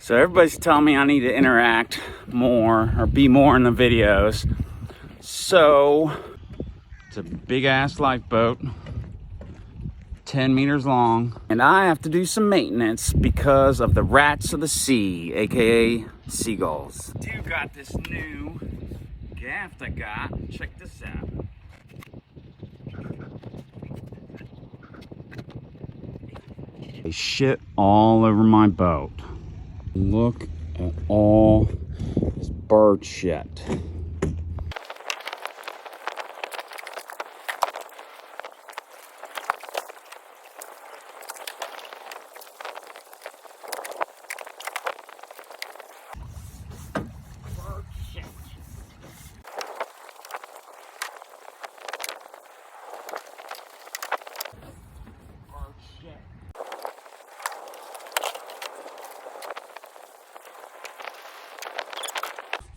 So everybody's telling me I need to interact more or be more in the videos. So it's a big ass lifeboat, 10 meters long, and I have to do some maintenance because of the rats of the sea, aka seagulls. Dude got this new gaff I got. Check this out. They shit all over my boat. Look at all this bird shit.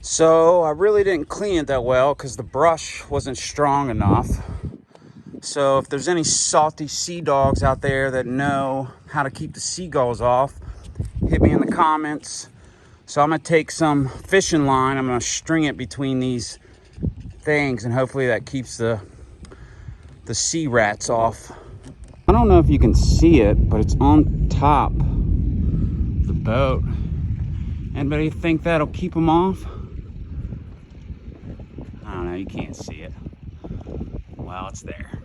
So I really didn't clean it that well because the brush wasn't strong enough. So if there's any salty sea dogs out there that know how to keep the seagulls off, hit me in the comments. So I'm gonna take some fishing line, I'm gonna string it between these things, and hopefully that keeps the sea rats off. I don't know if you can see it, but it's on top of the boat. Anybody think that'll keep them off? I don't know, you can't see it. Well, it's there.